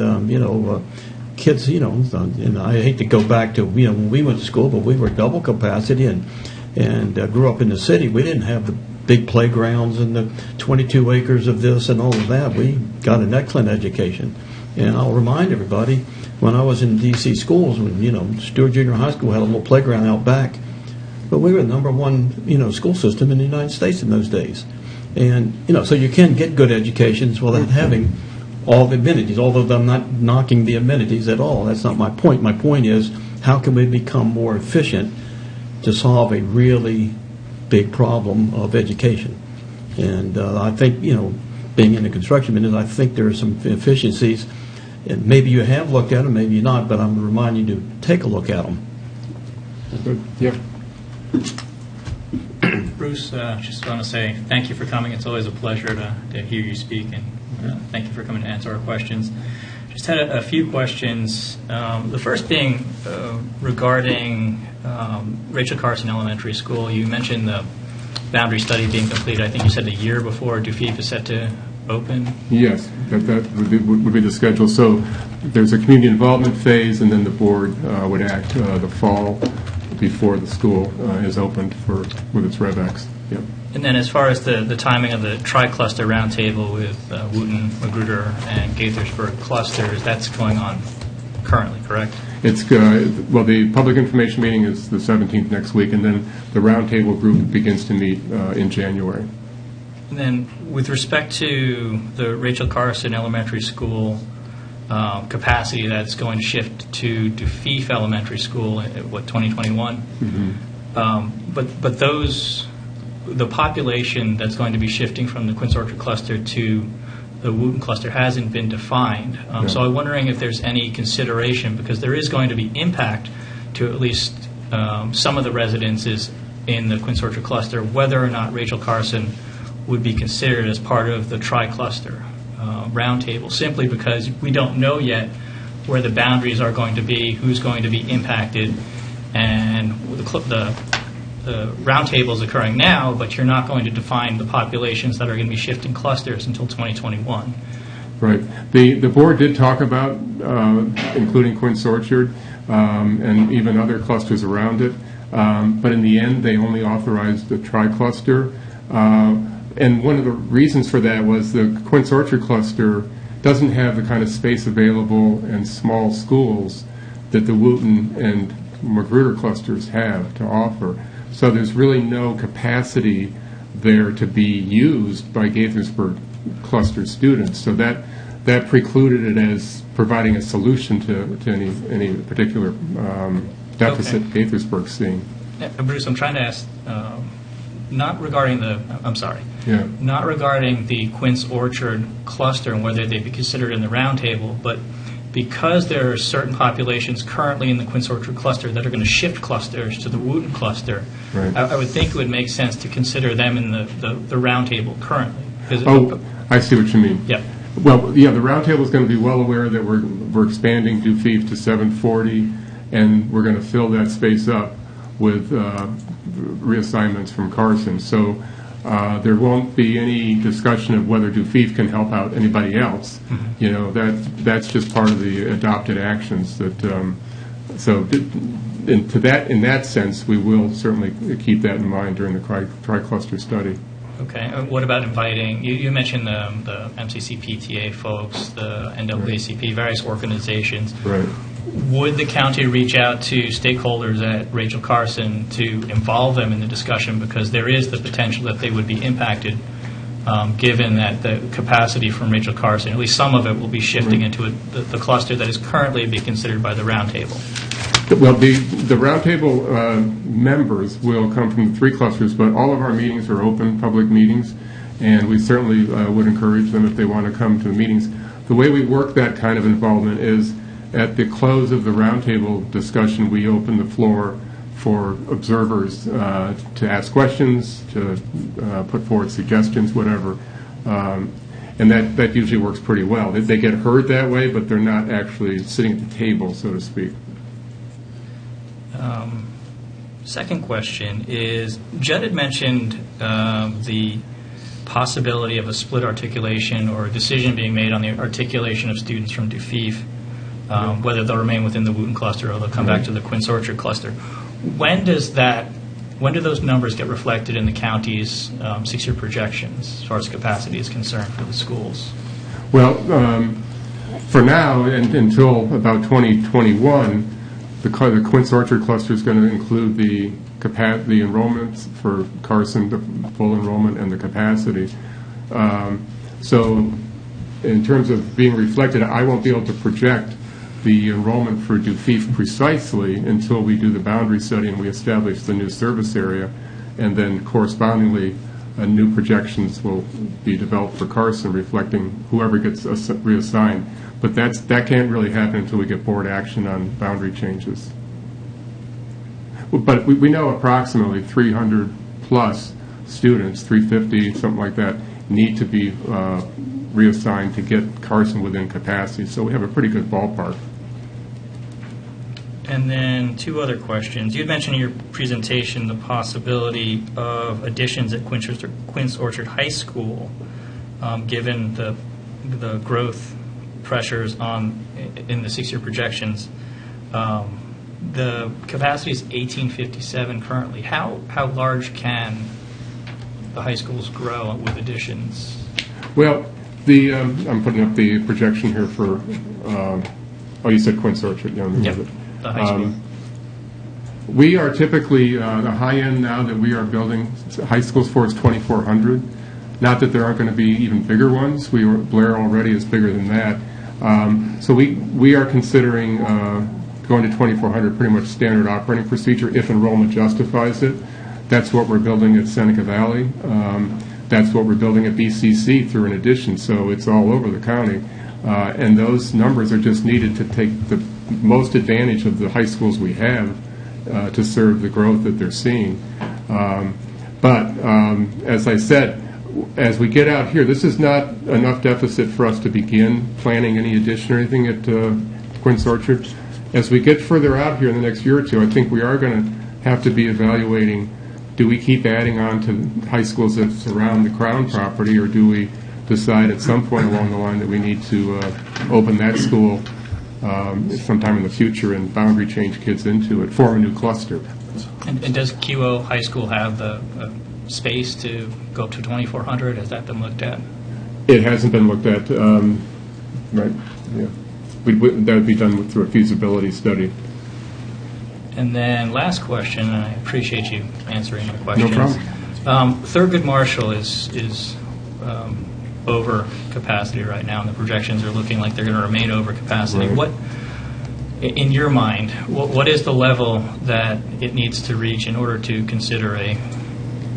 kids, and I hate to go back to when we went to school, but we were double capacity and grew up in the city. We didn't have the big playgrounds and the 22 acres of this and all of that. We got an excellent education. And I'll remind everybody, when I was in D.C. schools, when, Stewart Junior High School had a little playground out back, but we were the number one, school system in the United States in those days. And, so you can get good educations without having all the amenities, although I'm not knocking the amenities at all. That's not my point. My point is, how can we become more efficient to solve a really big problem of education? And I think, being in the construction business, I think there are some efficiencies, and maybe you have looked at them, maybe you're not, but I'm reminding you to take a look at them. Good. Yeah. Bruce, just want to say thank you for coming. It's always a pleasure to hear you speak, and thank you for coming to answer our questions. Just had a few questions. The first being regarding Rachel Carson Elementary School. You mentioned the boundary study being completed. I think you said a year before DUFIF is set to open. Yes, that would be the schedule. So there's a community involvement phase, and then the board would act the fall before the school is opened with its RevX. Yep. And then as far as the timing of the tri-cluster roundtable with Wooten, Magruder, and Gaithersburg clusters, that's going on currently, correct? It's the public information meeting is the 17th next week, and then the roundtable group begins to meet in January. And then with respect to the Rachel Carson Elementary School capacity that's going to shift to DUFIF Elementary School at 2021? Mm-hmm. But the population that's going to be shifting from the Quince Orchard cluster to the Wooten cluster hasn't been defined. So I'm wondering if there's any consideration, because there is going to be impact to at least some of the residences in the Quince Orchard cluster, whether or not Rachel Carson would be considered as part of the tri-cluster roundtable, simply because we don't know yet where the boundaries are going to be, who's going to be impacted, and the roundtable is occurring now, but you're not going to define the populations that are going to be shifting clusters until 2021. Right. The board did talk about including Quince Orchard and even other clusters around it, but in the end they only authorized the tri-cluster. And one of the reasons for that was the Quince Orchard cluster doesn't have the kind of space available in small schools that the Wooten and Magruder clusters have to offer. So there's really no capacity there to be used by Gaithersburg cluster students. So that precluded it as providing a solution to any particular deficit Gaithersburg's seeing. Bruce, I'm trying to ask, not regarding the Quince Orchard cluster and whether they'd be considered in the roundtable, but because there are certain populations currently in the Quince Orchard cluster that are going to shift clusters to the Wooten cluster, right. I would think it would make sense to consider them in the roundtable currently. I see what you mean. Yeah. Well, yeah, the roundtable is going to be well aware that we're expanding DUFIF to 740, and we're going to fill that space up with reassignments from Carson. So there won't be any discussion of whether DUFIF can help out anybody else. Mm-hmm. You know, that's just part of the adopted actions. In that sense, we will certainly keep that in mind during the tri-cluster study. Okay. What about inviting, you mentioned the MCC PTA folks, the NAACP, various organizations. Right. Would the county reach out to stakeholders at Rachel Carson to involve them in the discussion, because there is the potential that they would be impacted, given that the capacity from Rachel Carson, at least some of it, will be shifting into the cluster that is currently being considered by the roundtable? Well, the roundtable members will come from the three clusters, but all of our meetings are open public meetings, and we certainly would encourage them if they want to come to the meetings. The way we work that kind of involvement is at the close of the roundtable discussion, we open the floor for observers to ask questions, to put forward suggestions, whatever. And that usually works pretty well. They get heard that way, but they're not actually sitting at the table, so to speak. Second question is, Judd had mentioned the possibility of a split articulation or a decision being made on the articulation of students from DUFIF, whether they'll remain within the Wooten cluster or they'll come back to the Quince Orchard cluster. When do those numbers get reflected in the county's 6-year projections as far as capacity is concerned for the schools? Well, for now and until about 2021, the Quince Orchard cluster is going to include the enrollments for Carson, the full enrollment, and the capacity. So in terms of being reflected, I won't be able to project the enrollment for DUFIF precisely until we do the boundary study and we establish the new service area, and then correspondingly new projections will be developed for Carson reflecting whoever gets reassigned. But that can't really happen until we get board action on boundary changes. But we know approximately 300 plus students, 350, something like that, need to be reassigned to get Carson within capacity. So we have a pretty good ballpark. And then two other questions. You had mentioned in your presentation the possibility of additions at Quince Orchard High School, given the growth pressures in the 6-year projections. The capacity is 1857 currently. How large can the high schools grow with additions? Well, I'm putting up the projection here for, you said Quince Orchard. Yeah, the high school. We are typically, the high end now that we are building high schools for is 2,400. Not that there aren't going to be even bigger ones. Blair already is bigger than that. So we are considering going to 2,400, pretty much standard operating procedure if enrollment justifies it. That's what we're building at Seneca Valley. That's what we're building at BCC through an addition, so it's all over the county. And those numbers are just needed to take the most advantage of the high schools we have to serve the growth that they're seeing. But as I said, as we get out here, this is not enough deficit for us to begin planning any addition or anything at Quince Orchard. As we get further out here in the next year or two, I think we are going to have to be evaluating, do we keep adding on to high schools that surround the Crown property, or do we decide at some point along the line that we need to open that school sometime in the future and boundary change kids into it, form a new cluster. And does QO High School have the space to go up to 2,400? Has that been looked at? It hasn't been looked at. Right. Yeah. That would be done through a feasibility study. And then last question, and I appreciate you answering my questions. No problem. Thurgood Marshall is over capacity right now, and the projections are looking like they're going to remain over capacity. Right. What, in your mind, what is the level that it needs to reach in order to consider a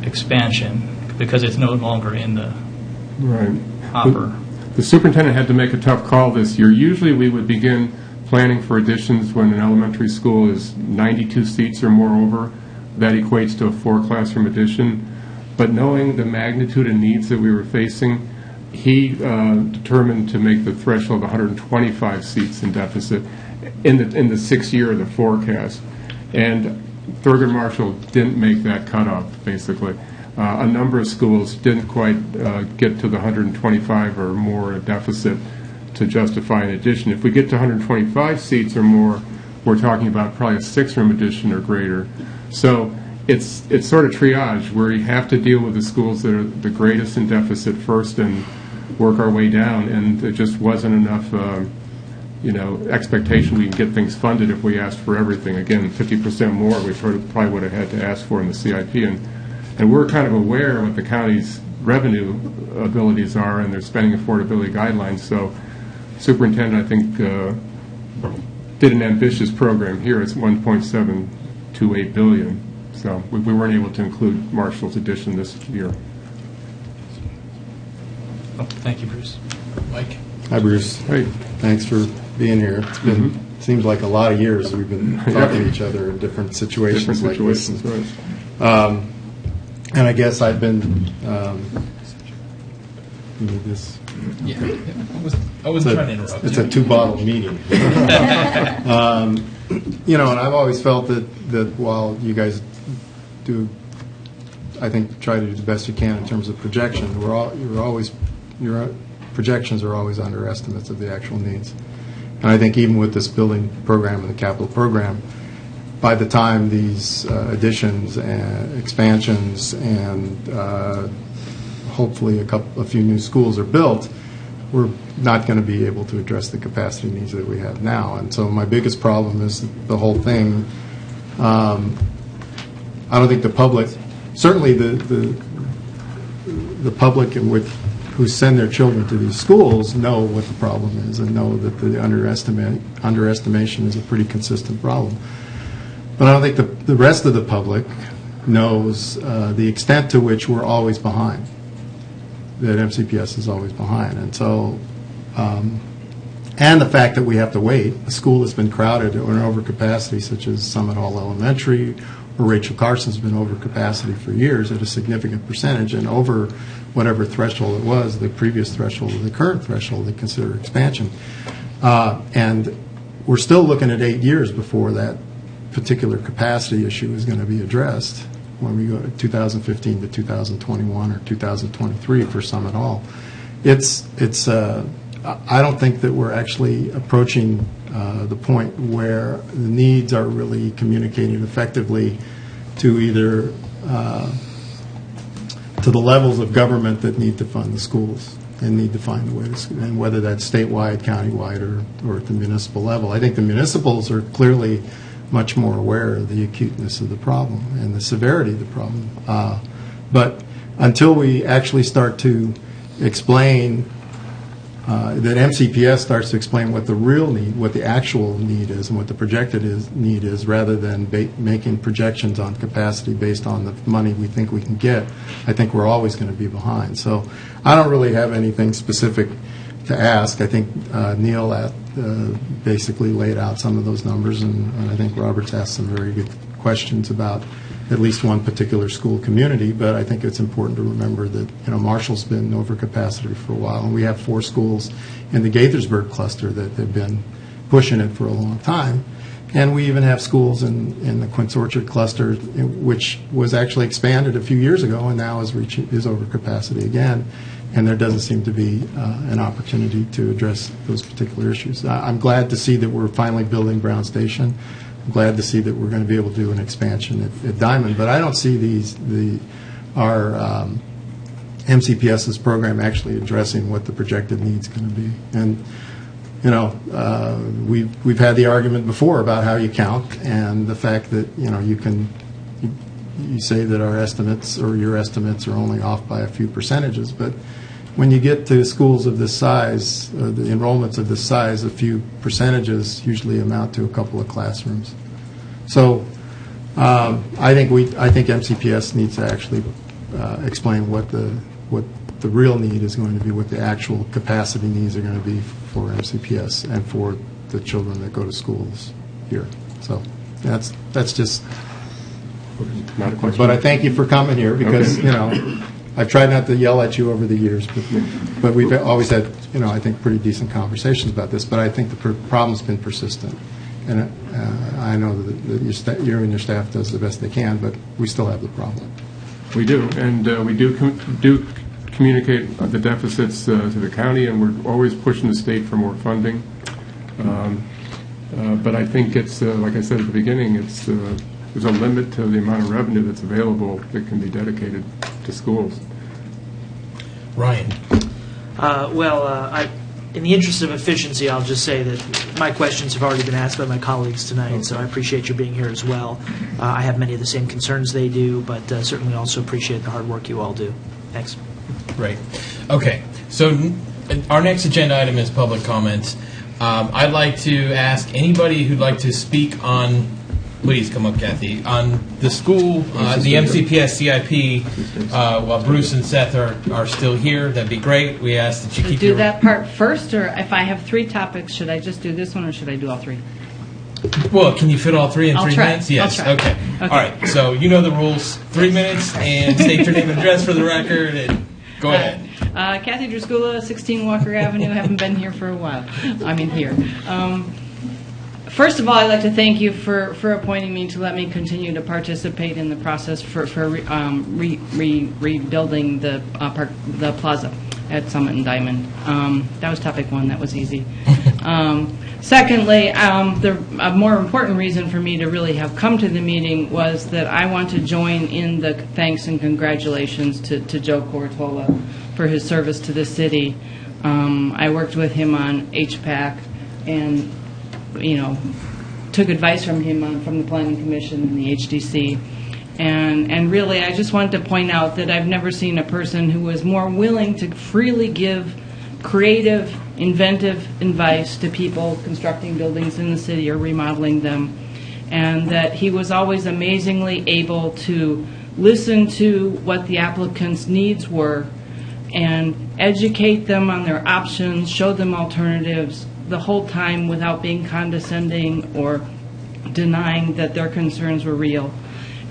expansion, because it's no longer in the hopper? The superintendent had to make a tough call this year. Usually we would begin planning for additions when an elementary school is 92 seats or more over. That equates to a 4-classroom addition. But knowing the magnitude and needs that we were facing, he determined to make the threshold 125 seats in deficit in the 6th year of the forecast. And Thurgood Marshall didn't make that cutoff, basically. A number of schools didn't quite get to the 125 or more deficit to justify an addition. If we get to 125 seats or more, we're talking about probably a 6-room addition or greater. So it's sort of triage, where you have to deal with the schools that are the greatest in deficit first and work our way down. And there just wasn't enough expectation we can get things funded if we asked for everything. Again, 50% more we probably would have had to ask for in the CIP. And we're kind of aware of what the county's revenue abilities are and their spending affordability guidelines. So superintendent, I think, did an ambitious program here. It's $1.728 billion. So we weren't able to include Marshall's addition this year. Oh, thank you, Bruce. Mike? Hi, Bruce. Hey. Thanks for being here. It's been seems like a lot of years we've been talking to each other in different situations like this. Right. And I guess I've been need this. Yeah. I was trying to interrupt. It's a 2-bottle meeting. And I've always felt that while you guys do, I think, try to do the best you can in terms of projection, your projections are always underestimates of the actual needs. And I think even with this building program and the capital program, by the time these additions and expansions and hopefully a few new schools are built, we're not going to be able to address the capacity needs that we have now. And so my biggest problem is the whole thing. I don't think the public, certainly the public who send their children to these schools know what the problem is and know that the underestimation is a pretty consistent problem. But I don't think the rest of the public knows the extent to which we're always behind, that MCPS is always behind. And so, and the fact that we have to wait. A school that's been crowded or in overcapacity, such as Summit Hall Elementary, or Rachel Carson's been over capacity for years at a significant percentage and over whatever threshold it was, the previous threshold or the current threshold they consider expansion. And we're still looking at 8 years before that particular capacity issue is going to be addressed when we go to 2015 to 2021 or 2023 for some at all. I don't think that we're actually approaching the point where the needs are really communicated effectively to either to the levels of government that need to fund the schools and need to find a way to, and whether that's statewide, countywide, or at the municipal level. I think the municipals are clearly much more aware of the acuteness of the problem and the severity of the problem. But until we actually start to explain, that MCPS starts to explain what the real need, what the actual need is, and what the projected need is, rather than making projections on capacity based on the money we think we can get, I think we're always going to be behind. So I don't really have anything specific to ask. I think Neil basically laid out some of those numbers, and I think Robert's asked some very good questions about at least one particular school community. But I think it's important to remember that Marshall's been overcapacity for a while, and we have 4 schools in the Gaithersburg cluster that have been pushing it for a long time. And we even have schools in the Quince Orchard cluster, which was actually expanded a few years ago and now is overcapacity again. And there doesn't seem to be an opportunity to address those particular issues. I'm glad to see that we're finally building Brown Station. I'm glad to see that we're going to be able to do an expansion at Diamond. But I don't see our MCPS's program actually addressing what the projected need's going to be. And we've had the argument before about how you count and the fact that you say that our estimates or your estimates are only off by a few percentages, but when you get to schools of this size, the enrollments of this size, a few percentages usually amount to a couple of classrooms. So I think MCPS needs to actually explain what the real need is going to be, what the actual capacity needs are going to be for MCPS and for the children that go to schools here. So that's just. Not a question. But I thank you for coming here because I've tried not to yell at you over the years, but we've always had I think pretty decent conversations about this. But I think the problem's been persistent, and I know that you and your staff does the best they can, but we still have the problem. We do, and we do communicate the deficits to the county, and we're always pushing the state for more funding. But I think it's like I said at the beginning, there's a limit to the amount of revenue that's available that can be dedicated to schools. Ryan. In the interest of efficiency, I'll just say that my questions have already been asked by my colleagues tonight, so I appreciate your being here as well. I have many of the same concerns they do, but certainly also appreciate the hard work you all do. Thanks. Great. Okay, so our next agenda item is public comments. I'd like to ask anybody who'd like to speak on, please come up, Kathy, on the school, the MCPS CIP, while Bruce and Seth are still here. That'd be great. We ask that you keep do that part first, or if I have 3 topics, should I just do this one, or should I do all 3? Well, can you fit all 3 in I'll 3 try. minutes? Yes. I'll try. Okay. Okay. All right. So you know the rules. 3 minutes, and state your name and address for the record, and go ahead. Kathy Druscula, 16 Walker Avenue. Haven't been here for a while. I mean, here. First of all, I'd like to thank you for appointing me to let me continue to participate in the process for rebuilding the plaza at Summit and Diamond. That was topic 1. That was easy. Secondly, a more important reason for me to really have come to the meeting was that I want to join in the thanks and congratulations to Joe Cortola for his service to the city. I worked with him on HPAC and took advice from him from the Planning Commission and the HDC. And really, I just wanted to point out that I've never seen a person who was more willing to freely give creative, inventive advice to people constructing buildings in the city or remodeling them. And that he was always amazingly able to listen to what the applicants' needs were and educate them on their options, show them alternatives, the whole time without being condescending or denying that their concerns were real.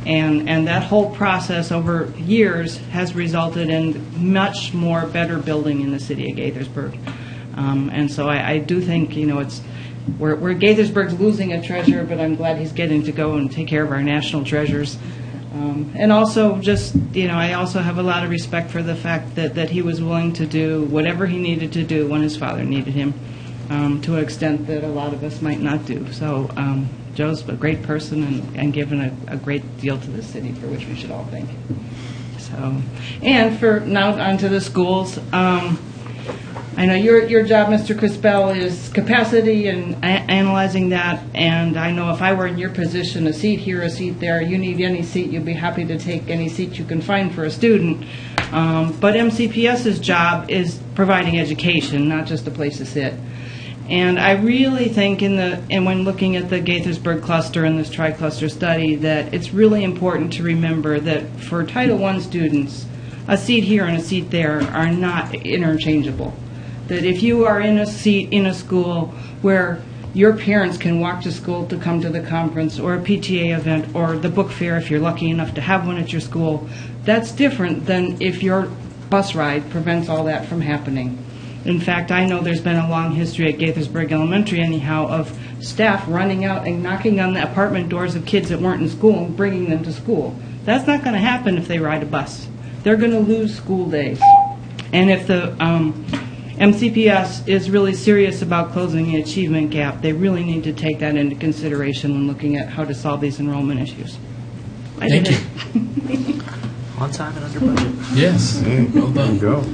And that whole process over years has resulted in much more better building in the city of Gaithersburg. And so I do think, where Gaithersburg's losing a treasure, but I'm glad he's getting to go and take care of our national treasures. And also just, I also have a lot of respect for the fact that he was willing to do whatever he needed to do when his father needed him, to an extent that a lot of us might not do. So Joe's a great person and given a great deal to the city, for which we should all thank. So, and for now onto the schools. I know your job, Mr. Crispell, is capacity and analyzing that, and I know if I were in your position, a seat here, a seat there, you need any seat, you'd be happy to take any seat you can find for a student. But MCPS's job is providing education, not just a place to sit. And I really think when looking at the Gaithersburg cluster and this tri-cluster study, that it's really important to remember that for Title I students, a seat here and a seat there are not interchangeable. That if you are in a seat in a school where your parents can walk to school to come to the conference or a PTA event or the book fair if you're lucky enough to have one at your school, that's different than if your bus ride prevents all that from happening. In fact, I know there's been a long history at Gaithersburg Elementary anyhow of staff running out and knocking on the apartment doors of kids that weren't in school and bringing them to school. That's not going to happen if they ride a bus. They're going to lose school days. And if the MCPS is really serious about closing the achievement gap, they really need to take that into consideration when looking at how to solve these enrollment issues. Thank you. On time and under budget. Yes. Well done. Go.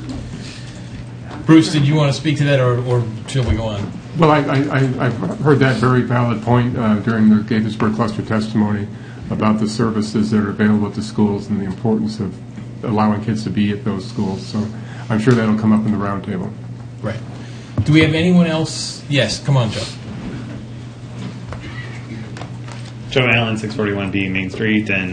Bruce, did you want to speak to that, or shall we go on? Well, I've heard that very valid point during the Gaithersburg cluster testimony about the services that are available at the schools and the importance of allowing kids to be at those schools. So I'm sure that'll come up in the roundtable. Right. Do we have anyone else? Yes, come on, Joe. Joe Allen, 641B Main Street, and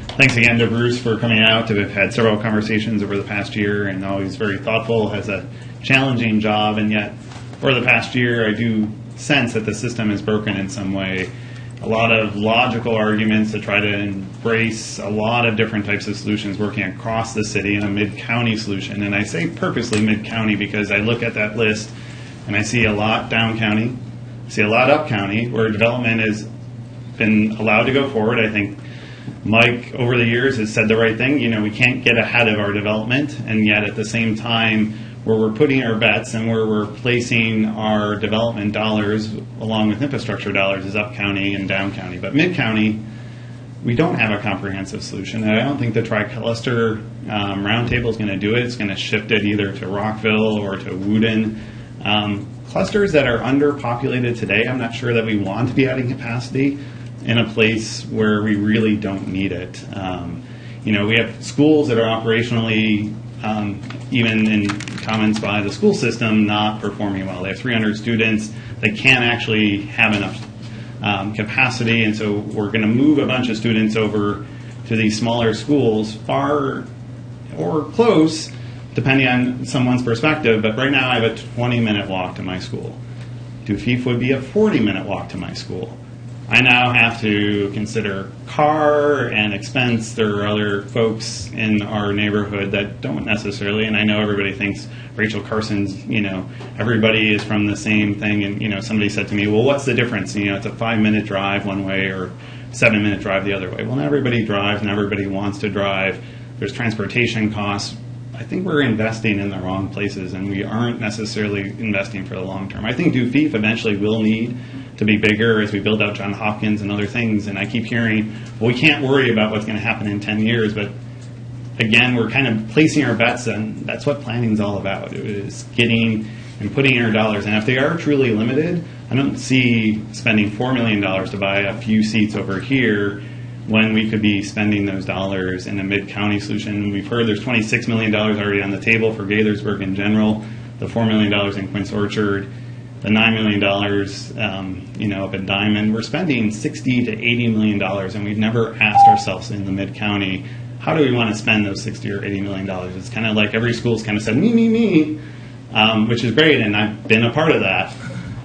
thanks again to Bruce for coming out. We've had several conversations over the past year, and always very thoughtful, has a challenging job, and yet for the past year I do sense that the system is broken in some way. A lot of logical arguments to try to embrace a lot of different types of solutions working across the city in a mid-county solution. And I say purposely mid-county because I look at that list and I see a lot down-county, I see a lot up-county where development has been allowed to go forward. I think Mike, over the years, has said the right thing. We can't get ahead of our development, and yet at the same time, where we're putting our bets and where we're placing our development dollars along with infrastructure dollars is up county and down county. But mid county, we don't have a comprehensive solution. And I don't think the tri-cluster roundtable is going to do it. It's going to shift it either to Rockville or to Woodin. Clusters that are underpopulated today, I'm not sure that we want to be adding capacity in a place where we really don't need it. We have schools that are operationally, even in comments by the school system, not performing well. They have 300 students. They can't actually have enough capacity, and so we're going to move a bunch of students over to these smaller schools, far or close, depending on someone's perspective. But right now I have a 20-minute walk to my school. Dufeef would be a 40-minute walk to my school. I now have to consider car and expense. There are other folks in our neighborhood that don't necessarily, and I know everybody thinks Rachel Carson's, everybody is from the same thing, and, somebody said to me, well, what's the difference? It's a 5-minute drive one way or 7-minute drive the other way. Well, not everybody drives, and everybody wants to drive. There's transportation costs. I think we're investing in the wrong places, and we aren't necessarily investing for the long term. I think Dufeef eventually will need to be bigger as we build out Johns Hopkins and other things. And I keep hearing, well, we can't worry about what's going to happen in 10 years. But again, we're kind of placing our bets, and that's what planning is all about. It is getting and putting our dollars. And if they are truly limited, I don't see spending $4 million to buy a few seats over here when we could be spending those dollars in a mid-county solution. We've heard there's $26 million already on the table for Gaithersburg in general, the $4 million in Quince Orchard, the $9 million, up at Diamond. We're spending $60 to $80 million, and we've never asked ourselves in the mid-county, how do we want to spend those $60 or $80 million? It's kind of like every school's kind of said, me, which is great, and I've been a part of that.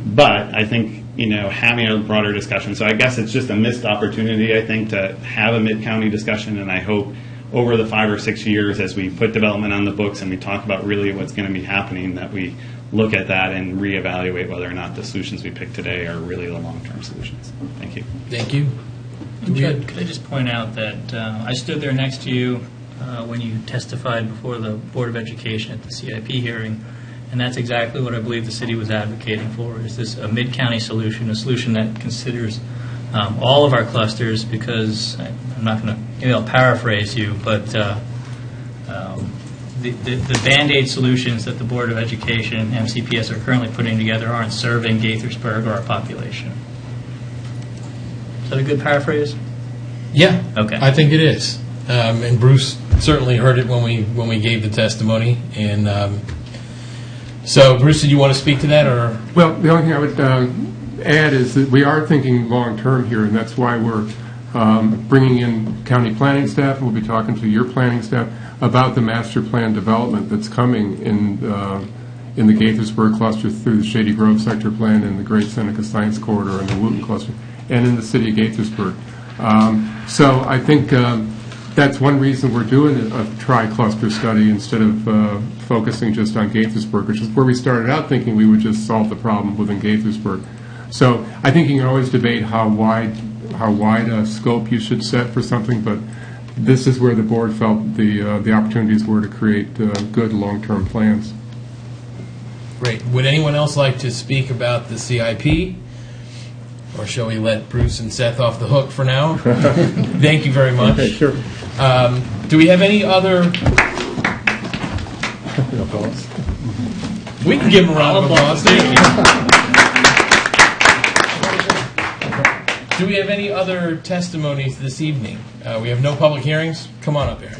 But I think, having a broader discussion. So I guess it's just a missed opportunity, I think, to have a mid-county discussion, and I hope over the 5 or 6 years as we put development on the books and we talk about really what's going to be happening, that we look at that and reevaluate whether or not the solutions we pick today are really the long-term solutions. Thank you. Thank you. Judd, could I just point out that I stood there next to you when you testified before the Board of Education at the CIP hearing, and that's exactly what I believe the city was advocating for, is this a mid-county solution, a solution that considers all of our clusters, because I'm not going to, maybe I'll paraphrase you, but the Band-Aid solutions that the Board of Education and MCPS are currently putting together aren't serving Gaithersburg or our population. Is that a good paraphrase? Yeah. Okay. I think it is. And Bruce certainly heard it when we gave the testimony. And so, Bruce, did you want to speak to that, or? Well, the only thing I would add is that we are thinking long-term here, and that's why we're bringing in county planning staff, and we'll be talking to your planning staff about the master plan development that's coming in the Gaithersburg cluster through the Shady Grove sector plan and the Great Seneca Science Corridor and the Wooten cluster, and in the city of Gaithersburg. So I think that's one reason we're doing a tri-cluster study instead of focusing just on Gaithersburg, which is where we started out thinking we would just solve the problem within Gaithersburg. So I think you can always debate how wide a scope you should set for something, but this is where the board felt the opportunities were to create good long-term plans. Great. Would anyone else like to speak about the CIP? Or shall we let Bruce and Seth off the hook for now? Thank you very much. Okay, sure. Do we have any other? We can give them a round of applause. Do we have any other testimonies this evening? We have no public hearings. Come on up here.